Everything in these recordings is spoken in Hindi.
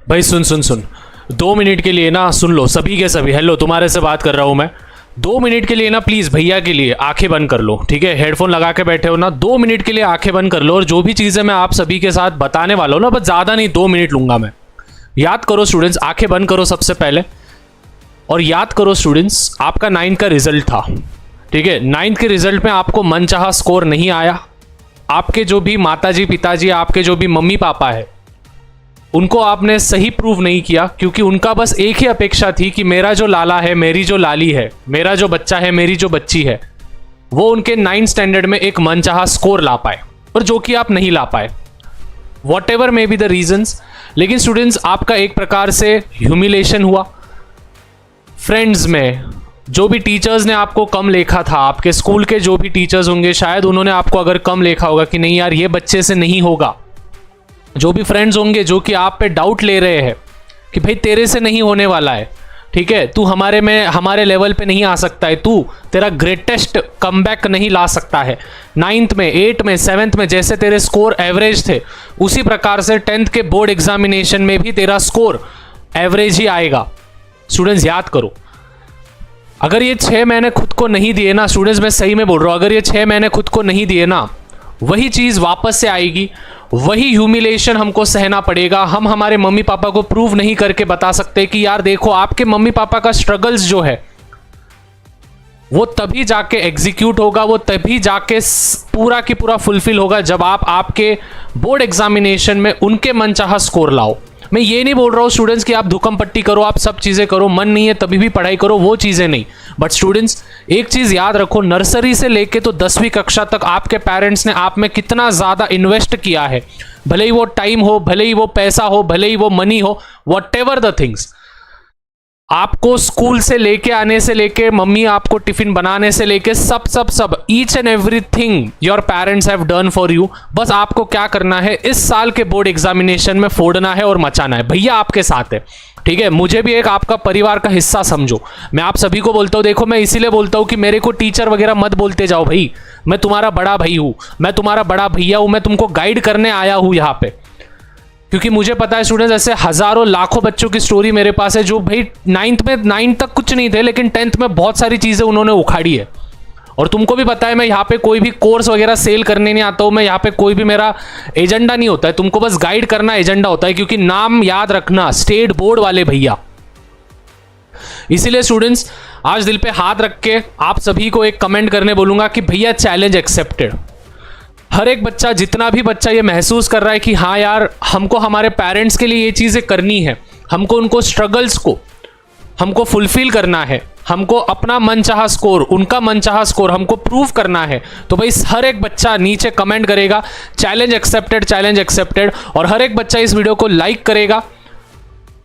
भाई सुन सुन सुन, 2 मिनट के लिए ना सुन लो सभी के सभी। हेलो, तुम्हारे से बात कर रहा हूँ मैं। 2 मिनट के लिए ना प्लीज़ भैया के लिए आंखें बंद कर लो, ठीक है? हेडफोन लगा के बैठे हो ना, 2 मिनट के लिए आंखें बंद कर लो। और जो भी चीज़ें मैं आप सभी के साथ बताने वाला हूँ ना, बस ज़्यादा नहीं, 2 मिनट लूंगा मैं। याद करो स्टूडेंट्स, आंखें बंद करो सबसे पहले। और याद करो स्टूडेंट्स, आपका 9th का रिजल्ट था, ठीक है? 9th के रिजल्ट में आपको मनचाहा स्कोर नहीं आया। आपके जो भी माताजी पिताजी, आपके जो भी मम्मी पापा है, उनको आपने सही प्रूव नहीं किया, क्योंकि उनका बस एक ही अपेक्षा थी कि मेरा जो लाला है, मेरी जो लाली है, मेरा जो बच्चा है, मेरी जो बच्ची है, वो उनके 9th स्टैंडर्ड में एक मनचाहा स्कोर ला पाए, और जो कि आप नहीं ला पाए। What ever may be the reasons, लेकिन स्टूडेंट्स आपका एक प्रकार से ह्यूमिलेशन हुआ। फ्रेंड्स में जो भी टीचर्स ने आपको कम लेखा था, आपके स्कूल के जो भी टीचर्स होंगे, शायद उन्होंने आपको अगर कम लेखा होगा कि नहीं यार ये बच्चे से नहीं होगा। जो भी फ्रेंड्स होंगे जो कि आप पे डाउट ले रहे हैं कि भाई तेरे से नहीं होने वाला है, ठीक है, तू हमारे लेवल पे नहीं आ सकता है, तू तेरा ग्रेटेस्ट कमबैक नहीं ला सकता है। 9th में, 8th में, 7th में जैसे तेरे स्कोर एवरेज थे, उसी प्रकार से 10th के बोर्ड एग्जामिनेशन में भी तेरा स्कोर एवरेज ही आएगा। स्टूडेंट्स याद करो, अगर ये 6 महीने खुद को नहीं दिए ना स्टूडेंट्स, मैं सही में बोल रहा हूँ, अगर ये 6 महीने खुद को नहीं दिए ना, वही चीज़ वापस से आएगी, वही ह्यूमिलेशन हमको सहना पड़ेगा। हम हमारे मम्मी पापा को प्रूव नहीं करके बता सकते कि यार देखो आपके मम्मी पापा का स्ट्रगल्स जो है वो तभी जाके एग्जीक्यूट होगा, वो तभी जाके पूरा की पूरा फुलफिल होगा जब आप आपके बोर्ड एग्जामिनेशन में उनके मनचाहा स्कोर लाओ। मैं ये नहीं बोल रहा हूँ स्टूडेंट्स कि आप धुकम पट्टी करो, आप सब चीज़ें करो, मन नहीं है तभी भी पढ़ाई करो, वो चीज़ें नहीं। बट स्टूडेंट्स एक चीज़ याद रखो, नर्सरी से लेके तो 10वीं कक्षा तक आपके पेरेंट्स ने आप में कितना ज़्यादा इन्वेस्ट किया है, भले ही वो टाइम हो, भले ही वो पैसा हो, भले ही वो मनी हो, वॉट एवर द थिंग्स। आपको स्कूल से लेके आने से लेके, मम्मी आपको टिफिन बनाने से लेके, सब सब सब each and everything your parents have done for you. बस आपको क्या करना है, इस साल के बोर्ड एग्जामिनेशन में फोड़ना है और मचाना है। भैया आपके साथ है, ठीक है? मुझे भी एक आपका परिवार का हिस्सा समझो। मैं आप सभी को बोलता हूँ, देखो मैं इसीलिए बोलता हूँ कि मेरे को टीचर वगैरह मत बोलते जाओ भाई, मैं तुम्हारा बड़ा भाई हूँ, मैं तुम्हारा बड़ा भैया हूँ, मैं तुमको गाइड करने आया हूँ यहाँ पे। क्योंकि मुझे पता है स्टूडेंट्स, ऐसे हजारों लाखों बच्चों की स्टोरी मेरे पास है जो भाई 9th तक कुछ नहीं थे, लेकिन 10th में बहुत सारी चीज़ें उन्होंने उखाड़ी है। और तुमको भी पता है, मैं यहाँ पे कोई भी कोर्स वगैरह सेल करने नहीं आता हूँ, मैं यहाँ पे कोई भी मेरा एजेंडा नहीं होता है, तुमको बस गाइड करना एजेंडा होता है। क्योंकि नाम याद रखना, स्टेट बोर्ड वाले भैया। इसीलिए स्टूडेंट्स आज दिल पे हाथ रख के आप सभी को एक कमेंट करने बोलूंगा कि भैया चैलेंज एक्सेप्टेड। हर एक बच्चा, जितना भी बच्चा ये महसूस कर रहा है कि हाँ यार हमको हमारे पेरेंट्स के लिए ये चीज़ें करनी है, हमको उनको स्ट्रगल्स को हमको फुलफिल करना है, हमको अपना मनचाहा स्कोर, उनका मनचाहा स्कोर हमको प्रूव करना है, तो भाई हर एक बच्चा नीचे कमेंट करेगा चैलेंज एक्सेप्टेड, चैलेंज एक्सेप्टेड। और हर एक बच्चा इस वीडियो को लाइक करेगा,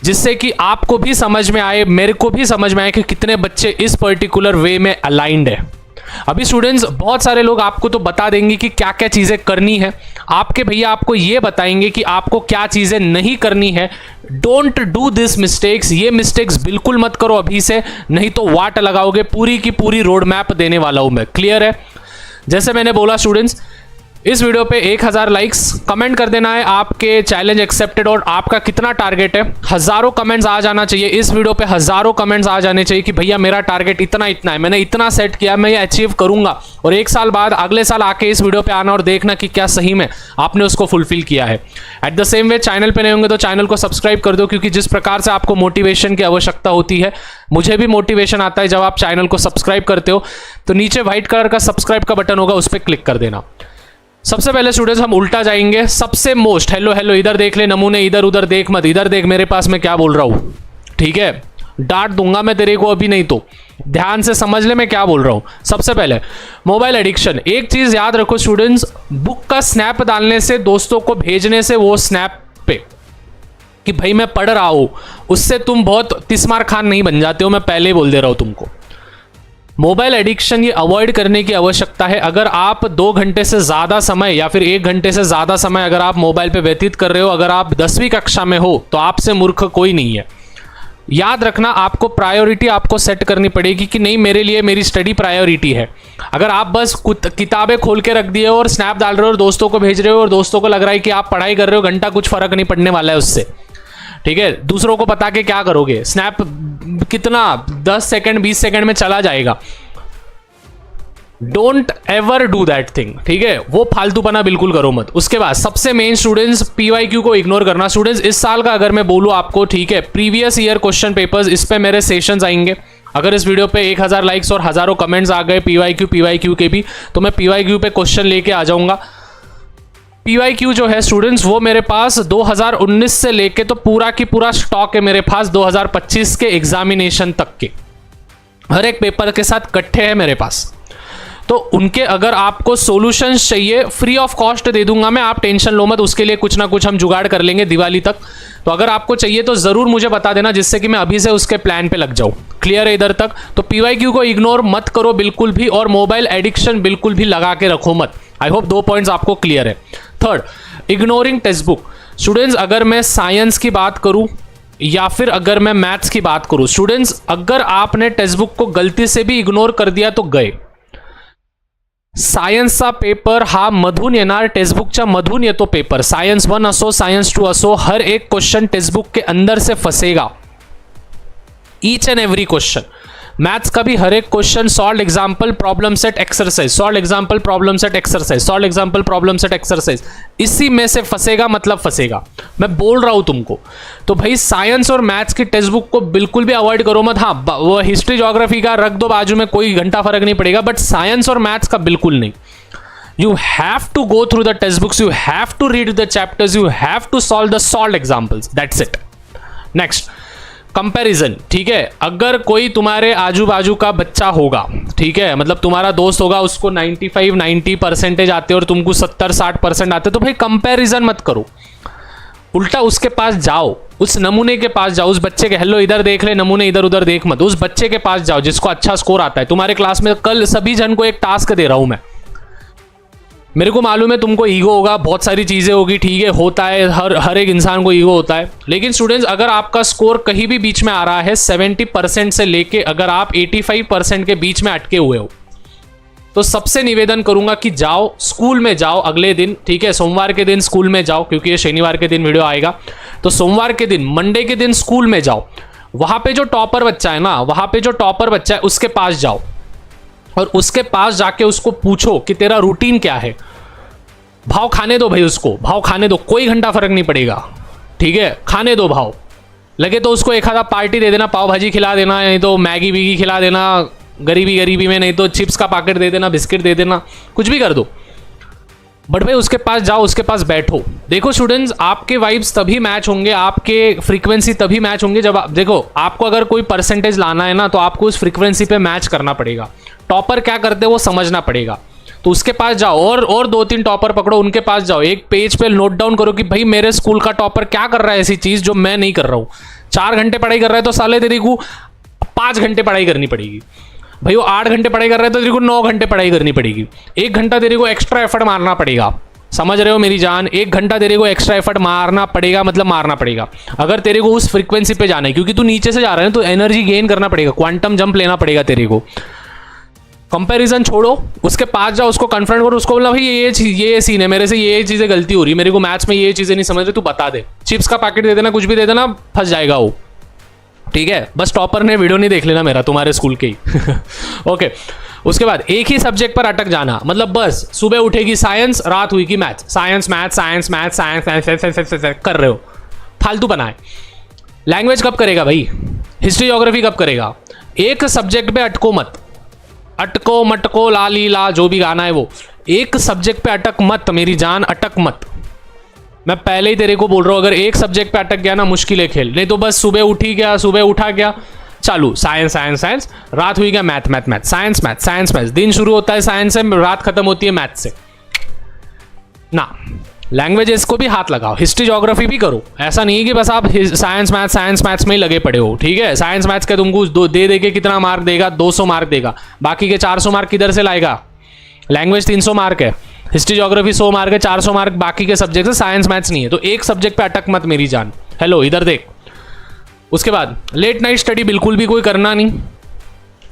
जिससे कि आपको भी समझ में आए, मेरे को भी समझ में आए कि कितने बच्चे इस पर्टिकुलर वे में अलाइंड है। अभी स्टूडेंट्स बहुत सारे लोग आपको तो बता देंगे कि क्या क्या चीज़ें करनी है, आपके भैया आपको ये बताएंगे कि आपको क्या चीज़ें नहीं करनी है। डोंट डू दिस मिस्टेक्स, ये मिस्टेक्स बिल्कुल मत करो अभी से, नहीं तो वाट लगाओगे। पूरी की पूरी रोड मैप देने वाला हूं मैं, क्लियर है? जैसे मैंने बोला स्टूडेंट्स, इस वीडियो पे 1000 लाइक्स, कमेंट कर देना है आपके चैलेंज एक्सेप्टेड और आपका कितना टारगेट है। हजारों कमेंट्स आ जाना चाहिए इस वीडियो पे, हजारों कमेंट्स आ जाने चाहिए कि भैया मेरा टारगेट इतना इतना है, मैंने इतना सेट किया, मैं ये अचीव करूंगा। और 1 साल बाद, अगले साल आके इस वीडियो पे आना और देखना कि क्या सही में आपने उसको फुलफिल किया है। At the same way channel पे नए होंगे तो चैनल को सब्सक्राइब कर दो, क्योंकि जिस प्रकार से आपको मोटिवेशन की आवश्यकता होती है, मुझे भी मोटिवेशन आता है जब आप चैनल को सब्सक्राइब करते हो। तो नीचे व्हाइट कलर का सब्सक्राइब का बटन होगा, उस पर क्लिक कर देना। सबसे पहले स्टूडेंट्स हम उल्टा जाएंगे, सबसे मोस्ट, हेलो हेलो इधर देख ले नमूने, इधर उधर देख मत, इधर देख मेरे पास मैं क्या बोल रहा हूँ, ठीक है? डांट दूंगा मैं तेरे को अभी, नहीं तो ध्यान से समझ ले मैं क्या बोल रहा हूँ। सबसे पहले मोबाइल एडिक्शन, एक चीज याद रखो स्टूडेंट्स, बुक का स्नैप डालने से, दोस्तों को भेजने से, वो स्नैप पे कि भाई मैं पढ़ रहा हूँ, उससे तुम बहुत तिस्मार खान नहीं बन जाते हो, मैं पहले ही बोल दे रहा हूँ तुमको। मोबाइल एडिक्शन ये अवॉइड करने की आवश्यकता है। अगर आप 2 घंटे से ज़्यादा समय या फिर 1 घंटे से ज़्यादा समय अगर आप मोबाइल पे व्यतीत कर रहे हो, अगर आप 10वीं कक्षा में हो, तो आपसे मूर्ख कोई नहीं है। याद रखना, आपको प्रायोरिटी आपको सेट करनी पड़ेगी कि नहीं मेरे लिए मेरी स्टडी प्रायोरिटी है। अगर आप बस किताबें खोल के रख दिए हो और स्नैप डाल रहे हो और दोस्तों को भेज रहे हो और दोस्तों को लग रहा है कि आप पढ़ाई कर रहे हो, घंटा कुछ फर्क नहीं पड़ने वाला है उससे, ठीक है, दूसरों को बता के क्या करोगे? स्नैप कितना 10 सेकंड 20 सेकंड में चला जाएगा। Don't ever do that thing, ठीक है, वो फालतूपना बिल्कुल करो मत। उसके बाद सबसे मेन स्टूडेंट्स, पीवाईक्यू को इग्नोर करना। स्टूडेंट्स इस साल का अगर मैं बोलूं आपको, ठीक है, प्रीवियस ईयर क्वेश्चन पेपर्स, इस पे मेरे सेशंस आएंगे। अगर इस वीडियो पे 1000 लाइक्स और हजारों कमेंट्स आ गए पीवाईक्यू के भी, तो मैं पीवाईक्यू पे क्वेश्चन लेके आ जाऊंगा। पीवाईक्यू जो है स्टूडेंट्स, वो मेरे पास 2019 से लेके तो पूरा की पूरा स्टॉक है मेरे पास 2025 के एग्जामिनेशन तक के, हर एक पेपर के साथ इकट्ठे है मेरे पास। तो उनके अगर आपको सॉल्यूशंस चाहिए, फ्री ऑफ कॉस्ट दे दूंगा मैं, आप टेंशन लो मत, उसके लिए कुछ ना कुछ हम जुगाड़ कर लेंगे दिवाली तक। तो अगर आपको चाहिए तो जरूर मुझे बता देना, जिससे कि मैं अभी से उसके प्लान पे लग जाऊं। क्लियर है इधर तक? तो पीवाईक्यू को इग्नोर मत करो बिल्कुल भी, और मोबाइल एडिक्शन बिल्कुल भी लगा के रखो मत। आई होप 2 पॉइंट्स आपको क्लियर है। Third, ignoring text book. Students अगर मैं साइंस की बात करूं या फिर अगर मैं मैथ्स की बात करूं, स्टूडेंट्स अगर आपने टेक्स्ट बुक को गलती से भी इग्नोर कर दिया तो गए। सायन्सचा पेपर हा मधून येणार, टेक्स्टबुकच्या मधून येतो पेपर। सायन्स 1 असो, सायन्स 2 असो, हर एक क्वेश्चन टेक्स्टबुक के अंदर से फंसेगा, each and every question. Maths का भी हर एक question solve example problem set exercise, solve example problem set exercise, solve example problem set exercise, इसी में से फंसेगा, मतलब फंसेगा, मैं बोल रहा हूं तुमको। तो भाई साइंस और मैथ्स की टेक्स्ट बुक को बिल्कुल भी अवॉइड करो मत। हाँ, वो हिस्ट्री ज्योग्राफी का रख दो बाजू में, कोई घंटा फर्क नहीं पड़ेगा, बट साइंस और मैथ्स का बिल्कुल नहीं। You have to go through the textbooks, you have to read the chapters, you have to solve the solved examples, that's it. Next, comparison, ठीक है, अगर कोई तुम्हारे आजू बाजू का बच्चा होगा, ठीक है, मतलब तुम्हारा दोस्त होगा, उसको 95-90% आते और तुमको 70-60% आते, तो भाई कंपैरिजन मत करो, उल्टा उसके पास जाओ, उस नमूने के पास जाओ, उस बच्चे के, हेलो इधर देख ले, नमूने इधर उधर देख मत, उस बच्चे के पास जाओ जिसको अच्छा स्कोर आता है तुम्हारे क्लास में। कल सभी जन को एक टास्क दे रहा हूं मैं, मेरे को मालूम है तुमको ईगो होगा, बहुत सारी चीज़ें होगी, ठीक है, होता है, हर एक इंसान को ईगो होता है। लेकिन स्टूडेंट्स अगर आपका स्कोर कहीं भी बीच में आ रहा है 70% से लेके अगर आप 85% के बीच में अटके हुए हो, तो सबसे निवेदन करूंगा कि जाओ स्कूल में जाओ अगले दिन, ठीक है, सोमवार के दिन स्कूल में जाओ, क्योंकि ये शनिवार के दिन वीडियो आएगा, तो सोमवार के दिन, मंडे के दिन स्कूल में जाओ। वहां पे जो टॉपर बच्चा है ना, वहां पे जो टॉपर बच्चा है उसके पास जाओ और उसके पास जाके उसको पूछो कि तेरा रूटीन क्या है। भाव खाने दो भाई, उसको भाव खाने दो, कोई घंटा फर्क नहीं पड़ेगा, ठीक है, खाने दो भाव। लगे तो उसको एक आधा पार्टी दे देना, पाव भाजी खिला देना, नहीं तो मैगी वीगी खिला देना गरीबी में, नहीं तो चिप्स का पैकेट दे देना, बिस्किट दे देना, कुछ भी कर दो, बट भाई उसके पास जाओ, उसके पास बैठो। देखो स्टूडेंट्स, आपके वाइब्स तभी मैच होंगे, आपके फ्रीक्वेंसी तभी मैच होंगे जब आप, देखो आपको अगर कोई परसेंटेज लाना है ना, तो आपको उस फ्रीक्वेंसी पे मैच करना पड़ेगा। टॉपर क्या करते हैं वो समझना पड़ेगा, तो उसके पास जाओ और 2-3 टॉपर पकड़ो, उनके पास जाओ, एक पेज पे नोट डाउन करो कि भाई मेरे स्कूल का टॉपर क्या कर रहा है ऐसी चीज जो मैं नहीं कर रहा हूँ। 4 घंटे पढ़ाई कर रहा है तो साले तेरे को 5 घंटे पढ़ाई करनी पड़ेगी। भाई वो 8 घंटे पढ़ाई कर रहा है तो तेरे को 9 घंटे पढ़ाई करनी पड़ेगी। 1 घंटा तेरे को एक्स्ट्रा एफर्ट मारना पड़ेगा, समझ रहे हो मेरी जान? 1 घंटा तेरे को एक्स्ट्रा एफर्ट मारना पड़ेगा, मतलब मारना पड़ेगा, अगर तेरे को उस फ्रीक्वेंसी पे जाना है, क्योंकि तू नीचे से जा रहा है तो एनर्जी गेन करना पड़ेगा, क्वांटम जंप लेना पड़ेगा तेरे को। कंपैरिजन छोड़ो, उसके पास जाओ, उसको कन्फ्रंट करो, उसको बोला भाई ये सीन है, मेरे से ये चीज़ें गलती हो रही है, मेरे को मैथ्स में ये चीज़ें नहीं समझ रही, तू बता दे। चिप्स का पैकेट दे देना, कुछ भी दे देना, फंस जाएगा वो, ठीक है। बस टॉपर ने वीडियो नहीं देख लेना मेरा, तुम्हारे स्कूल के ही ओके। उसके बाद एक ही सब्जेक्ट पर अटक जाना, मतलब बस सुबह उठेगी साइंस, रात हुई कि maths, science math science math science कर रहे हो, फालतू बनाए। लैंग्वेज कब करेगा भाई? हिस्ट्री ज्योग्राफी कब करेगा? एक सब्जेक्ट पे अटको मत, अटको मटको लाली ला जो भी गाना है वो, एक सब्जेक्ट पे अटक मत मेरी जान, अटक मत। मैं पहले ही तेरे को बोल रहा हूँ, अगर एक सब्जेक्ट पे अटक गया ना मुश्किल है खेल, नहीं तो बस सुबह उठा गया चालू साइंस साइंस साइंस, रात हुई गया math math math, science math science math, दिन शुरू होता है साइंस से, रात खत्म होती है मैथ से ना। लैंग्वेजेस को भी हाथ लगाओ, हिस्ट्री ज्योग्राफी भी करो, ऐसा नहीं है कि बस आप साइंस मैथ्स में ही लगे पड़े हो, ठीक है। साइंस मैथ्स के तुमको दे के कितना मार्क देगा? 200 मार्क देगा, बाकी के 400 मार्क किधर से लाएगा? लैंग्वेज 300 मार्क है, हिस्ट्री ज्योग्राफी 100 मार्क है, 400 मार्क बाकी के सब्जेक्ट है, साइंस मैथ्स नहीं है। तो एक सब्जेक्ट पे अटक मत मेरी जान, हेलो इधर देख। उसके बाद लेट नाइट स्टडी बिल्कुल भी कोई करना नहीं।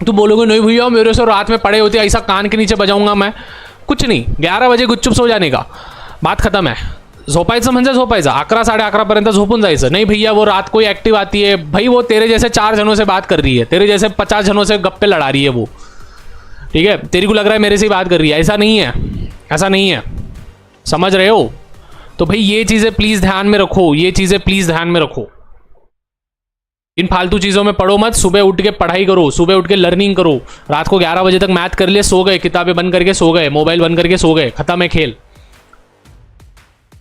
तू बोलोगे नहीं भैया मेरे से रात में पढ़े होते, ऐसा कान के नीचे बजाऊंगा मैं, कुछ नहीं, 11 बजे गुपचुप सो जाने का, बात खत्म है। झोपायचं म्हणजे झोपायचं, 11-11:30 झोपून जायचं. नहीं भैया वो रात को ही एक्टिव आती है भाई, वो तेरे जैसे 4 जनों से बात कर रही है, तेरे जैसे 50 जनों से गप्पे लड़ा रही है वो, ठीक है. तेरे को लग रहा है मेरे से ही बात कर रही है, ऐसा नहीं है, ऐसा नहीं है, समझ रहे हो. तो भाई ये चीज़ें प्लीज़ ध्यान में रखो, ये चीज़ें प्लीज़ ध्यान में रखो. इन फालतू चीज़ों में पढ़ो मत, सुबह उठ के पढ़ाई करो, सुबह उठ के लर्निंग करो. रात को 11 बजे तक मैथ कर लिए, सो गए, किताबें बंद करके सो गए, मोबाइल बंद करके सो गए, खत्म है खेल,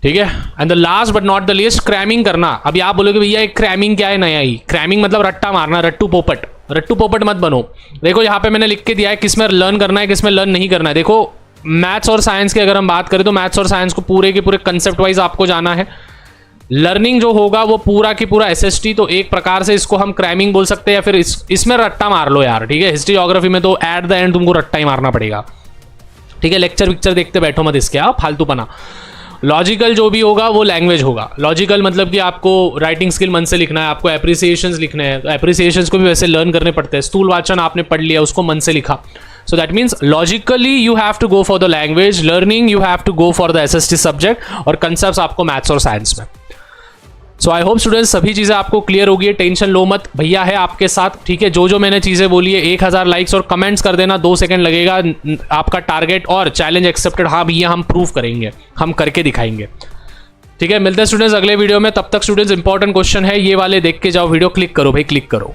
ठीक है. And the last but not the least, cramming करना. अभी आप बोलोगे भैया एक क्रैमिंग क्या है नया ही. क्रैमिंग मतलब रट्टा मारना, रट्टू पोपट. रट्टू पोपट मत बनो. देखो यहाँ पे मैंने लिख के दिया है किसमें लर्न करना है, किसमें लर्न नहीं करना है. देखो मैथ्स और साइंस की अगर हम बात करें तो मैथ्स और साइंस को पूरे के पूरे कंसेप्ट वाइज आपको जाना है. लर्निंग जो होगा वो पूरा की पूरा एसएसटी, तो एक प्रकार से इसको हम क्रैमिंग बोल सकते हैं, या फिर इसमें रट्टा मार लो यार, ठीक है. हिस्ट्री ज्योग्राफी में तो एट द एंड तुमको रट्टा ही मारना पड़ेगा, ठीक है. लेक्चर विक्चर देखते बैठो मत इसके, आप फालतूपना. लॉजिकल जो भी होगा वो लैंग्वेज होगा. लॉजिकल मतलब कि आपको राइटिंग स्किल मन से लिखना है, आपको एप्रिसिएशंस लिखने हैं, तो एप्रिसिएशंस को भी वैसे लर्न करने पड़ते हैं. स्थूल वाचन आपने पढ़ लिया, उसको मन से लिखा. So that means logically you have to go for the language, learning you have to go for the SST subject, और concepts आपको मैथ्स और साइंस में. सो आई होप स्टूडेंट्स सभी चीज़ें आपको क्लियर होगी. टेंशन लो मत, भैया है आपके साथ, ठीक है. जो जो मैंने चीज़ें बोली है 1000 लाइक्स और कमेंट्स कर देना, 2 सेकंड लगेगा. आपका टारगेट और चैलेंज एक्सेप्टेड. हाँ भैया हम प्रूव करेंगे, हम करके दिखाएंगे, ठीक है. मिलते हैं स्टूडेंट्स अगले वीडियो में. तब तक स्टूडेंट्स इंपॉर्टेंट क्वेश्चन है ये वाले देख के जाओ, वीडियो क्लिक करो भाई, क्लिक करो.